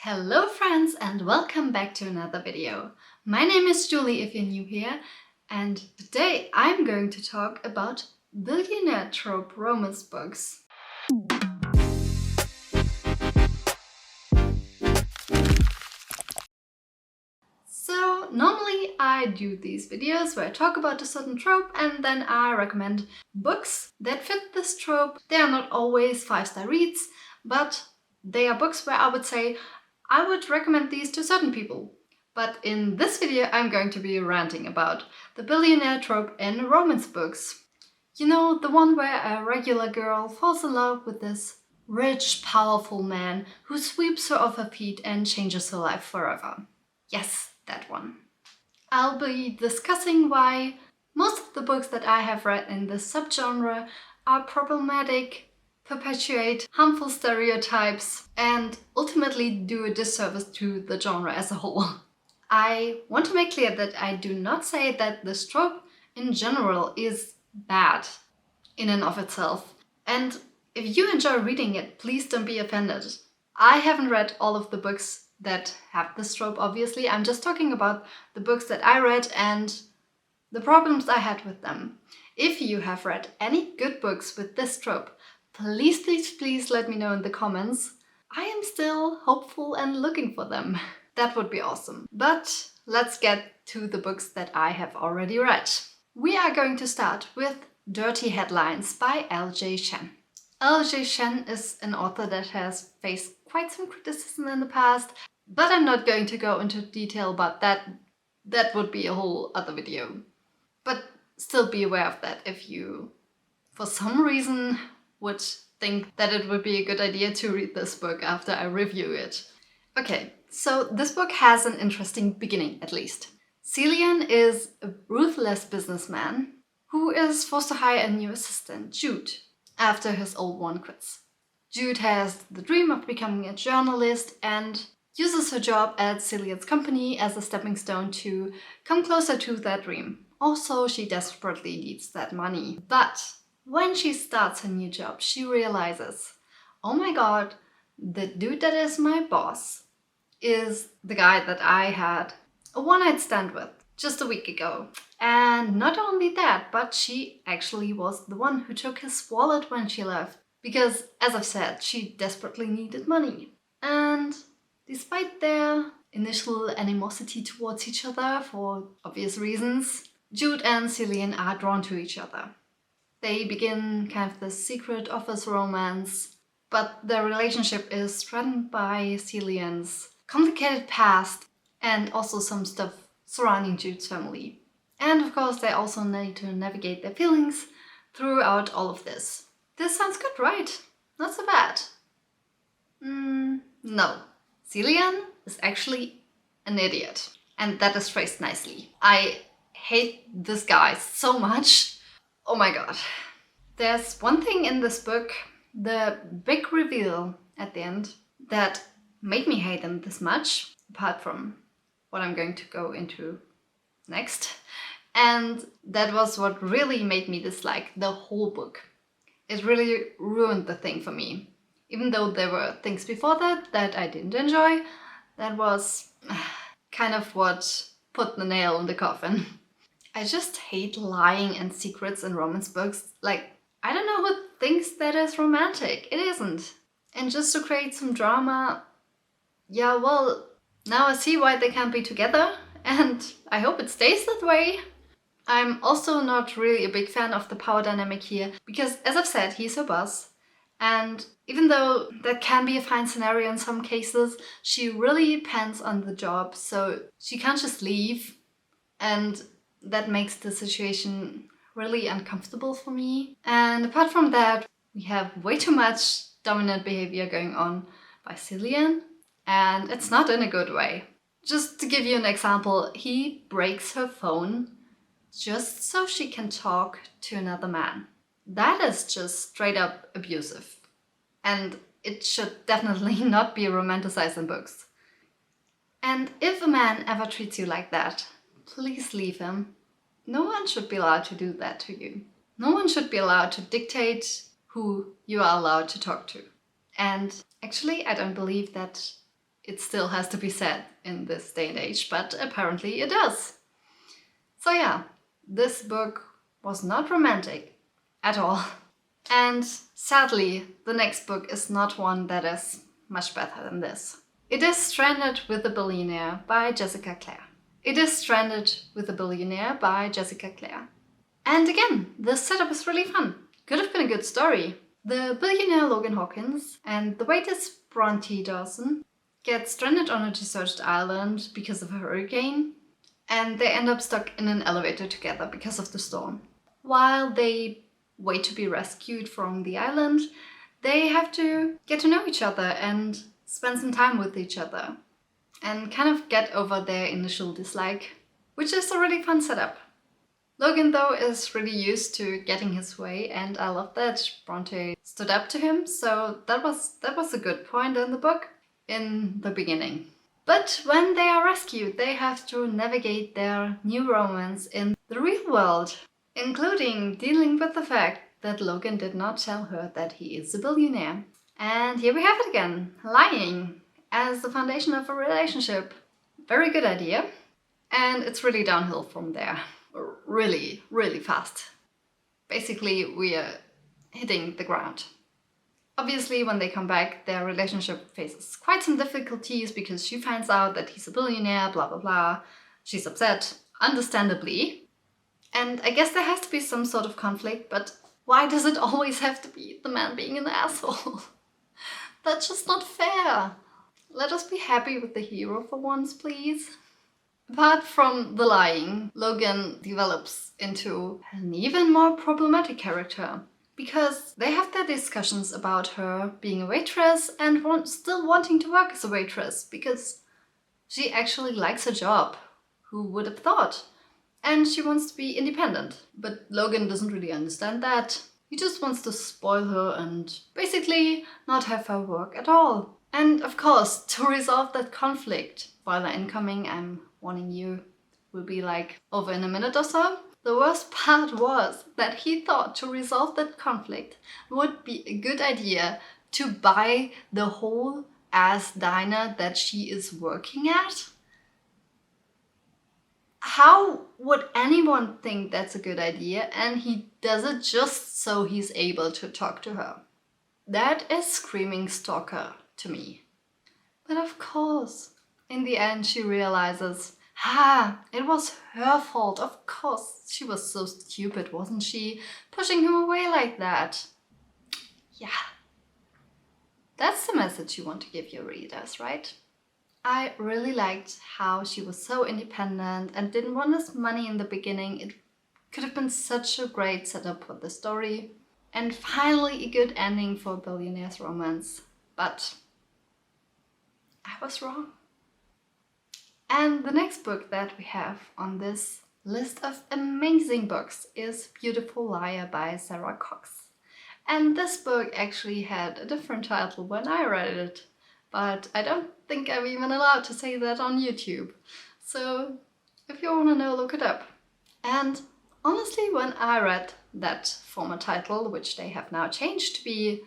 Hello friends and welcome back to another video. My name is Julie if you're new here, and today I'm going to talk about billionaire trope romance books. So normally I do these videos where I talk about a certain trope and then I recommend books that fit this trope. They are not always 5-star reads, but they are books where I would say I would recommend these to certain people. But in this video I'm going to be ranting about the billionaire trope in romance books. You know, the one where a regular girl falls in love with this rich, powerful man who sweeps her off her feet and changes her life forever. Yes, that one. I'll be discussing why most of the books that I have read in this subgenre are problematic, perpetuate harmful stereotypes, and ultimately do a disservice to the genre as a whole. I want to make clear that I do not say that this trope in general is bad in and of itself. And if you enjoy reading it, please don't be offended. I haven't read all of the books that have this trope, obviously. I'm just talking about the books that I read and the problems I had with them. If you have read any good books with this trope, please let me know in the comments. I am still hopeful and looking for them. That would be awesome. But let's get to the books that I have already read. We are going to start with Dirty Headlines by L.J. Chen. L.J. Chen is an author that has faced quite some criticism in the past, but I'm not going to go into detail about that. That would be a whole other video. But still be aware of that if you, for some reason, would think that it would be a good idea to read this book after I review it. Okay, so this book has an interesting beginning, at least. Cillian is a ruthless businessman who is forced to hire a new assistant, Jude, after his old one quits. Jude has the dream of becoming a journalist and uses her job at Cillian's company as a stepping stone to come closer to that dream. Also, she desperately needs that money. But when she starts her new job, she realizes, oh my god, the dude that is my boss is the guy that I had a one-night stand with just a week ago. And not only that, but she actually was the one who took his wallet when she left. Because, as I've said, she desperately needed money. And despite their initial animosity towards each other for obvious reasons, Jude and Cillian are drawn to each other. They begin kind of this secret office romance, but their relationship is threatened by Cillian's complicated past and also some stuff surrounding Jude's family. And of course, they also need to navigate their feelings throughout all of this. This sounds good, right? Not so bad. No. Cillian is actually an idiot. And that is phrased nicely. I hate this guy so much. Oh my god. There's one thing in this book, the big reveal at the end, that made me hate him this much, apart from what I'm going to go into next. And that was what really made me dislike the whole book. It really ruined the thing for me. Even though there were things before that I didn't enjoy, that was kind of what put the nail in the coffin. I just hate lying and secrets in romance books. Like, I don't know who thinks that is romantic. It isn't. And just to create some drama, yeah, well, now I see why they can't be together, and I hope it stays that way. I'm also not really a big fan of the power dynamic here, because as I've said, he's her boss. And even though that can be a fine scenario in some cases, she really depends on the job, so she can't just leave. And that makes the situation really uncomfortable for me. And apart from that, we have way too much dominant behavior going on by Cillian, and it's not in a good way. Just to give you an example, he breaks her phone just so she can talk to another man. That is just straight up abusive. And it should definitely not be romanticized in books. And if a man ever treats you like that, please leave him. No one should be allowed to do that to you. No one should be allowed to dictate who you are allowed to talk to. And actually, I don't believe that it still has to be said in this day and age, but apparently it does. So yeah, this book was not romantic at all. And sadly, the next book is not one that is much better than this. It is Stranded with a Billionaire by Jessica Clare. It is Stranded with a Billionaire by Jessica Clare. And again, the setup is really fun. Could have been a good story. The billionaire Logan Hawkins and the waitress Bronte Dawson get stranded on a deserted island because of a hurricane, and they end up stuck in an elevator together because of the storm. While they wait to be rescued from the island, they have to get to know each other and spend some time with each other and kind of get over their initial dislike, which is a really fun setup. Logan, though, is really used to getting his way, and I love that Bronte stood up to him, so that was a good point in the book in the beginning. But when they are rescued, they have to navigate their new romance in the real world, including dealing with the fact that Logan did not tell her that he is a billionaire. And here we have it again, lying as the foundation of a relationship. Very good idea. And it's really downhill from there. Really, really fast. Basically, we are hitting the ground. Obviously, when they come back, their relationship faces quite some difficulties because she finds out that he's a billionaire, blah blah blah. She's upset, understandably. And I guess there has to be some sort of conflict, but why does it always have to be the man being an asshole? That's just not fair. Let us be happy with the hero for once, please. Apart from the lying, Logan develops into an even more problematic character, because they have their discussions about her being a waitress and still wanting to work as a waitress because she actually likes her job. Who would have thought? And she wants to be independent. But Logan doesn't really understand that. He just wants to spoil her and basically not have her work at all. And of course, to resolve that conflict, spoiler incoming, I'm warning you, will be like over in a minute or so. The worst part was that he thought to resolve that conflict would be a good idea to buy the whole ass diner that she is working at. How would anyone think that's a good idea? And he does it just so he's able to talk to her. That is screaming stalker to me. But of course, in the end she realizes, it was her fault. Of course, she was so stupid, wasn't she? Pushing him away like that. Yeah. That's the message you want to give your readers, right? I really liked how she was so independent and didn't want his money in the beginning. It could have been such a great setup for the story. And finally a good ending for Billionaire's romance. But I was wrong. And the next book that we have on this list of amazing books is Beautiful Liar by Sarah Cox. And this book actually had a different title when I read it, but I don't think I'm even allowed to say that on YouTube. So if you want to know, look it up. And honestly, when I read that former title, which they have now changed to be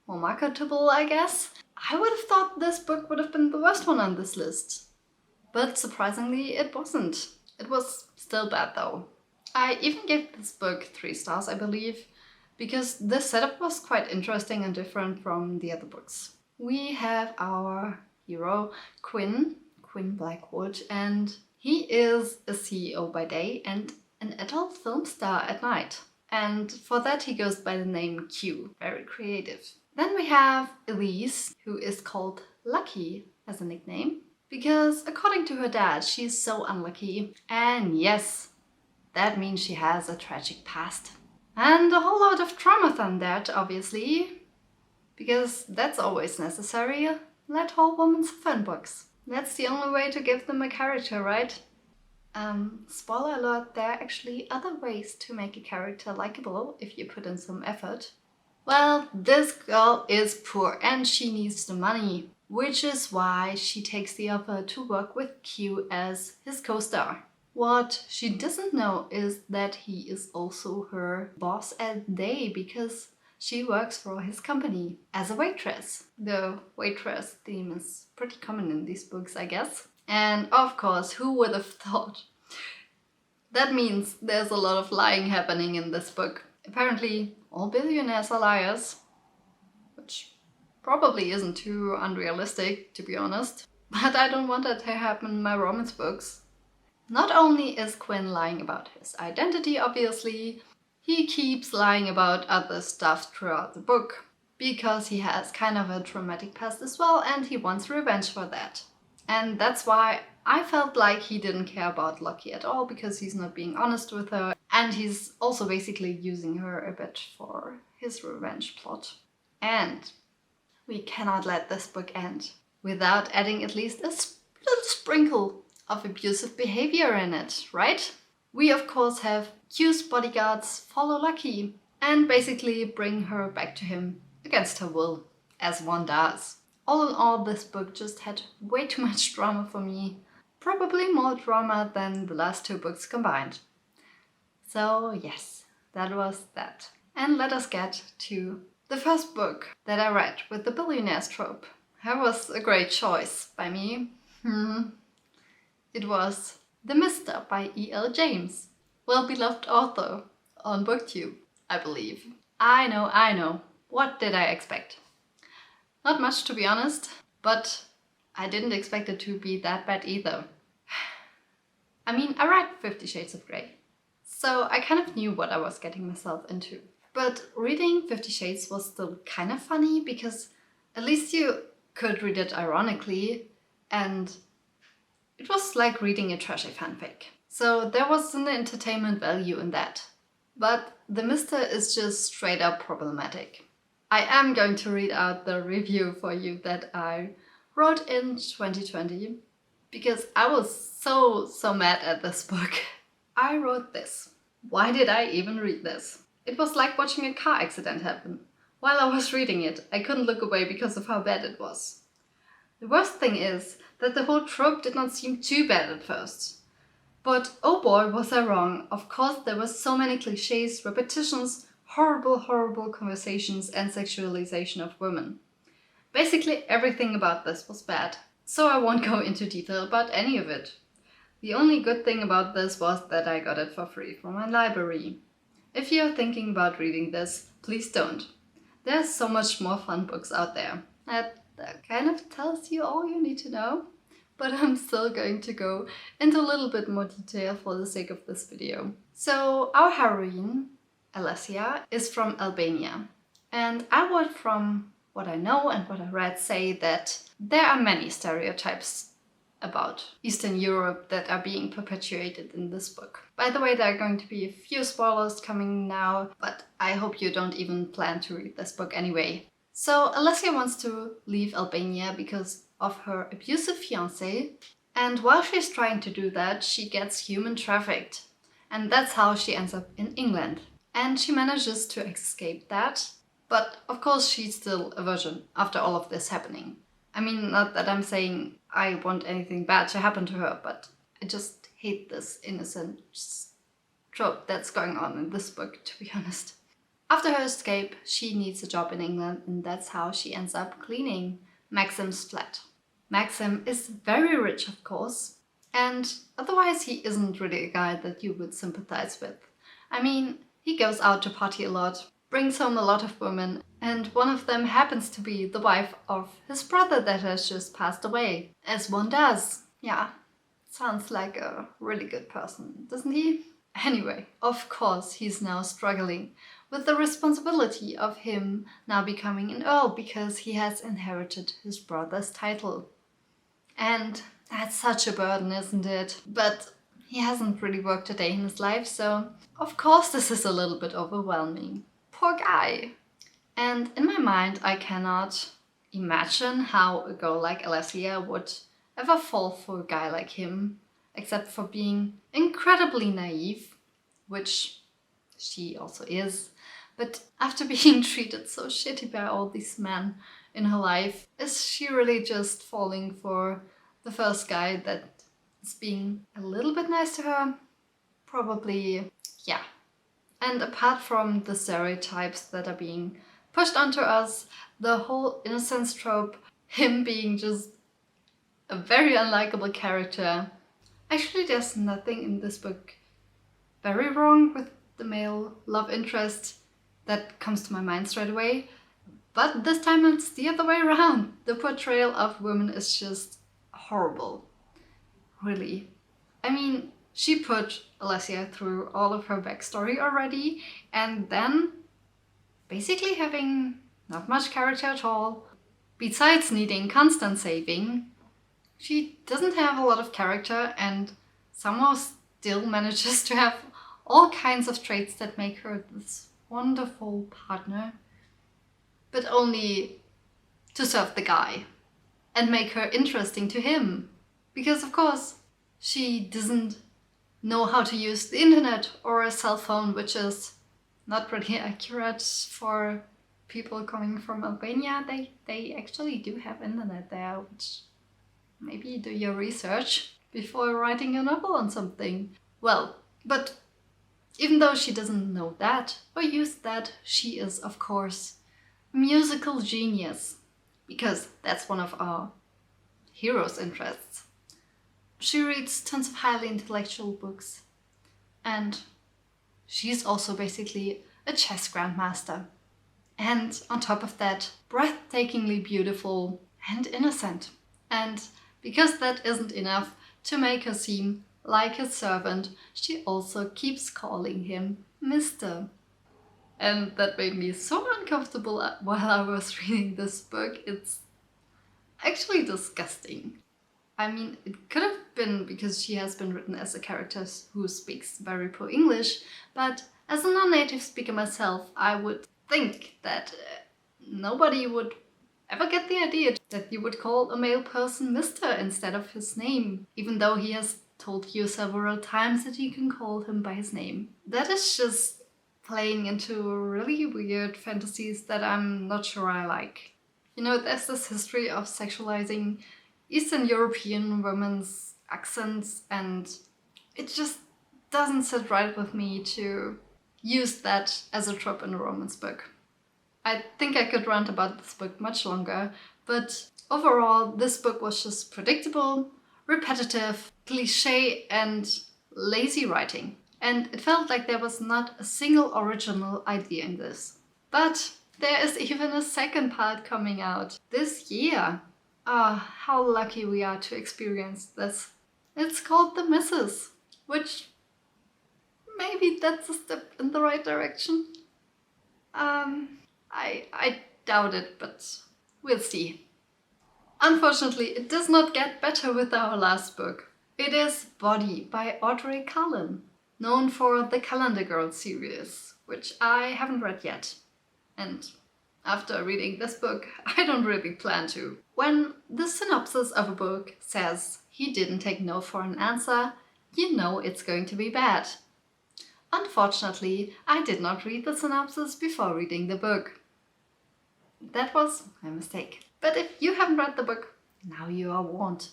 more marketable, I guess, I would have thought this book would have been the worst one on this list. But surprisingly, it wasn't. It was still bad though. I even gave this book 3 stars, I believe, because the setup was quite interesting and different from the other books. We have our hero, Quinn Blackwood, and he is a CEO by day and an adult film star at night. And for that he goes by the name Q. Very creative. Then we have Elise, who is called Lucky as a nickname, because according to her dad, she's so unlucky. And yes, that means she has a tragic past. And a whole lot of trauma from that, obviously, because that's always necessary. Let whole women suffer in books. That's the only way to give them a character, right? Spoiler alert, there are actually other ways to make a character likable if you put in some effort. Well, this girl is poor and she needs the money, which is why she takes the offer to work with Q as his co-star. What she doesn't know is that he is also her boss at day, because she works for his company as a waitress. The waitress theme is pretty common in these books, I guess. And of course, who would have thought? That means there's a lot of lying happening in this book. Apparently, all billionaires are liars, which probably isn't too unrealistic, to be honest. But I don't want that to happen in my romance books. Not only is Quinn lying about his identity, obviously, he keeps lying about other stuff throughout the book, because he has kind of a traumatic past as well and he wants revenge for that. And that's why I felt like he didn't care about Lucky at all, because he's not being honest with her, and he's also basically using her a bit for his revenge plot. And we cannot let this book end without adding at least a little sprinkle of abusive behavior in it, right? We of course have Q's bodyguards follow Lucky and basically bring her back to him against her will, as one does. All in all, this book just had way too much drama for me. Probably more drama than the last two books combined. So yes, that was that. And let us get to the first book that I read with the Billionaire's trope. That was a great choice by me. It was The Mister by E.L. James, well-beloved author on booktube, I believe. I know. What did I expect? Not much, to be honest, but I didn't expect it to be that bad either. I mean, I read 50 Shades of Grey, so I kind of knew what I was getting myself into. But reading 50 Shades was still kind of funny, because at least you could read it ironically, and it was like reading a trashy fanfic. So there was an entertainment value in that. But The Mister is just straight up problematic. I am going to read out the review for you that I wrote in 2020, because I was so mad at this book. I wrote this. Why did I even read this? It was like watching a car accident happen. While I was reading it, I couldn't look away because of how bad it was. The worst thing is that the whole trope did not seem too bad at first. But oh boy, was I wrong. Of course, there were so many cliches, repetitions, horrible conversations, and sexualization of women. Basically everything about this was bad, so I won't go into detail about any of it. The only good thing about this was that I got it for free from my library. If you're thinking about reading this, please don't. There's so much more fun books out there. That kind of tells you all you need to know. But I'm still going to go into a little bit more detail for the sake of this video. So our heroine, Alessia, is from Albania. And I would, from what I know and what I read, say that there are many stereotypes about Eastern Europe that are being perpetuated in this book. By the way, there are going to be a few spoilers coming now, but I hope you don't even plan to read this book anyway. So Alessia wants to leave Albania because of her abusive fiancé, and while she's trying to do that, she gets human trafficked. And that's how she ends up in England. And she manages to escape that, but of course she's still a virgin after all of this happening. I mean, not that I'm saying I want anything bad to happen to her, but I just hate this innocent trope that's going on in this book, to be honest. After her escape, she needs a job in England, and that's how she ends up cleaning Maxim's flat. Maxim is very rich, of course, and otherwise he isn't really a guy that you would sympathize with. I mean, he goes out to party a lot, brings home a lot of women, and one of them happens to be the wife of his brother that has just passed away, as one does. Yeah, sounds like a really good person, doesn't he? Anyway, of course he's now struggling with the responsibility of him now becoming an earl, because he has inherited his brother's title. And that's such a burden, isn't it? But he hasn't really worked a day in his life, so of course this is a little bit overwhelming. Poor guy. And in my mind, I cannot imagine how a girl like Alessia would ever fall for a guy like him, except for being incredibly naive, which she also is. But after being treated so shitty by all these men in her life, is she really just falling for the first guy that is being a little bit nice to her? Probably, yeah. And apart from the stereotypes that are being pushed onto us the whole innocence trope, him being just a very unlikable character. Actually, there's nothing in this book very wrong with the male love interest that comes to my mind straight away. But this time it's the other way around. The portrayal of women is just horrible. Really. I mean, she put Alessia through all of her backstory already, and then basically having not much character at all. Besides needing constant saving, she doesn't have a lot of character and somehow still manages to have all kinds of traits that make her this wonderful partner, but only to serve the guy and make her interesting to him. Because of course, she doesn't know how to use the internet or a cell phone, which is not really accurate for people coming from Albania. They actually do have internet there, which maybe do your research before writing a novel on something. Well, but even though she doesn't know that or use that, she is of course a musical genius, because that's one of our hero's interests. She reads tons of highly intellectual books, and she's also basically a chess grandmaster. And on top of that, breathtakingly beautiful and innocent. And because that isn't enough to make her seem like his servant, she also keeps calling him Mr. And that made me so uncomfortable while I was reading this book. It's actually disgusting. I mean, it could have been because she has been written as a character who speaks very poor English, but as a non-native speaker myself, I would think that nobody would ever get the idea that you would call a male person Mr. instead of his name, even though he has told you several times that you can call him by his name. That is just playing into really weird fantasies that I'm not sure I like. You know, there's this history of sexualizing Eastern European women's accents, and it just doesn't sit right with me to use that as a trope in a romance book. I think I could rant about this book much longer, but overall this book was just predictable, repetitive, cliché and lazy writing. And it felt like there was not a single original idea in this. But there is even a second part coming out this year. Ah, how lucky we are to experience this. It's called The Misses, which maybe that's a step in the right direction. I doubt it, but we'll see. Unfortunately, it does not get better with our last book. It is Body by Audrey Cullen, known for the Calendar Girl series, which I haven't read yet. And after reading this book, I don't really plan to. When the synopsis of a book says he didn't take no for an answer, you know it's going to be bad. Unfortunately, I did not read the synopsis before reading the book. That was my mistake. But if you haven't read the book, now you are warned.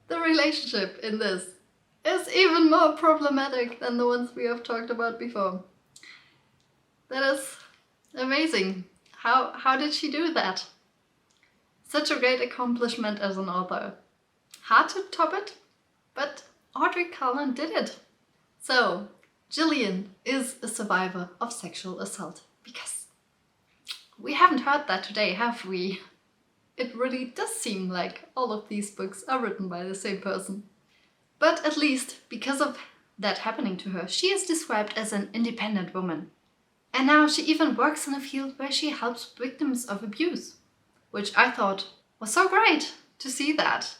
The relationship in this is even more problematic than the ones we have talked about before. That is amazing. How did she do that? Such a great accomplishment as an author. Hard to top it, but Audrey Cullen did it. So, Gillian is a survivor of sexual assault, because we haven't heard that today, have we? It really does seem like all of these books are written by the same person. But at least, because of that happening to her, she is described as an independent woman. And now she even works in a field where she helps victims of abuse, which I thought was so great to see that.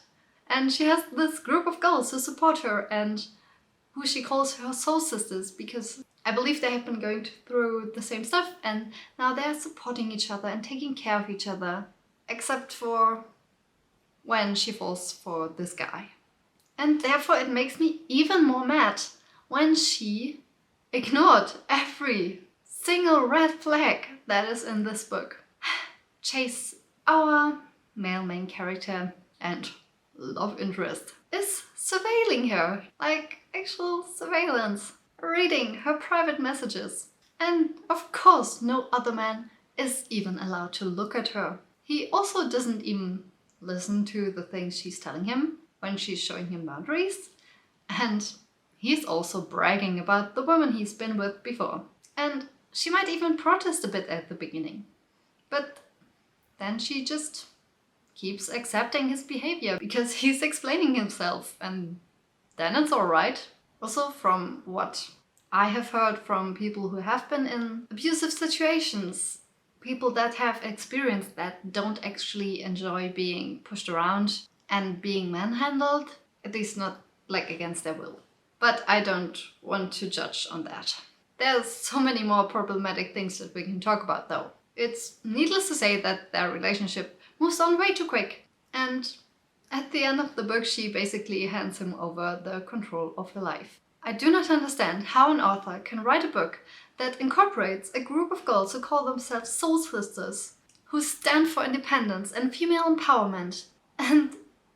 And she has this group of girls who support her and who she calls her soul sisters, because I believe they have been going through the same stuff and now they're supporting each other and taking care of each other, except for when she falls for this guy. And therefore it makes me even more mad when she ignored every single red flag that is in this book. Chase, our male main character and love interest, is surveilling her, like actual surveillance, reading her private messages. And of course no other man is even allowed to look at her. He also doesn't even listen to the things she's telling him when she's showing him boundaries. And he's also bragging about the woman he's been with before. And she might even protest a bit at the beginning. But then she just keeps accepting his behavior because he's explaining himself, and then it's alright. Also, from what I have heard from people who have been in abusive situations, people that have experienced that don't actually enjoy being pushed around and being manhandled, at least not like against their will. But I don't want to judge on that. There's so many more problematic things that we can talk about though. It's needless to say that their relationship moves on way too quick. And at the end of the book, she basically hands him over the control of her life. I do not understand how an author can write a book that incorporates a group of girls who call themselves soul sisters, who stand for independence and female empowerment. And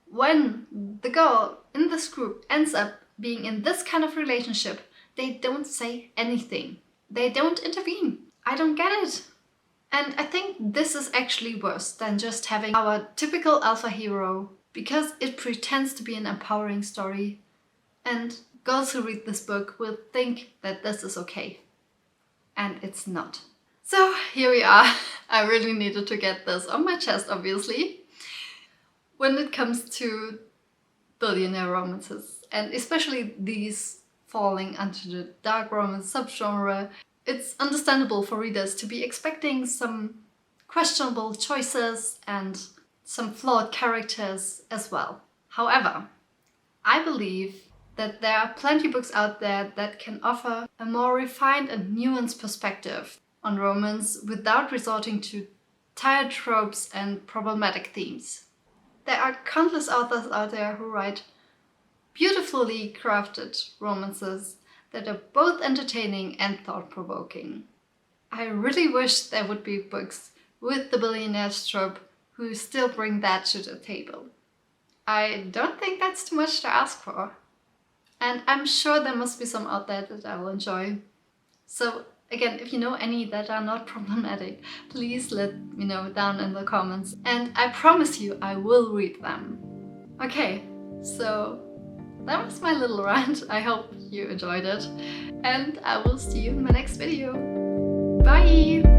when the girl in this group ends up being in this kind of relationship, they don't say anything. They don't intervene. I don't get it. And I think this is actually worse than just having our typical alpha hero, because it pretends to be an empowering story, and girls who read this book will think that this is okay. And it's not. So here we are. I really needed to get this on my chest, obviously. When it comes to billionaire romances, and especially these falling under the dark romance subgenre, it's understandable for readers to be expecting some questionable choices and some flawed characters as well. However, I believe that there are plenty of books out there that can offer a more refined and nuanced perspective on romance without resorting to tired tropes and problematic themes. There are countless authors out there who write beautifully crafted romances that are both entertaining and thought-provoking. I really wish there would be books with the billionaire trope who still bring that to the table. I don't think that's too much to ask for. And I'm sure there must be some out there that I will enjoy. So again, if you know any that are not problematic, please let me know down in the comments. And I promise you I will read them. Okay, so that was my little rant. I hope you enjoyed it. And I will see you in my next video. Bye!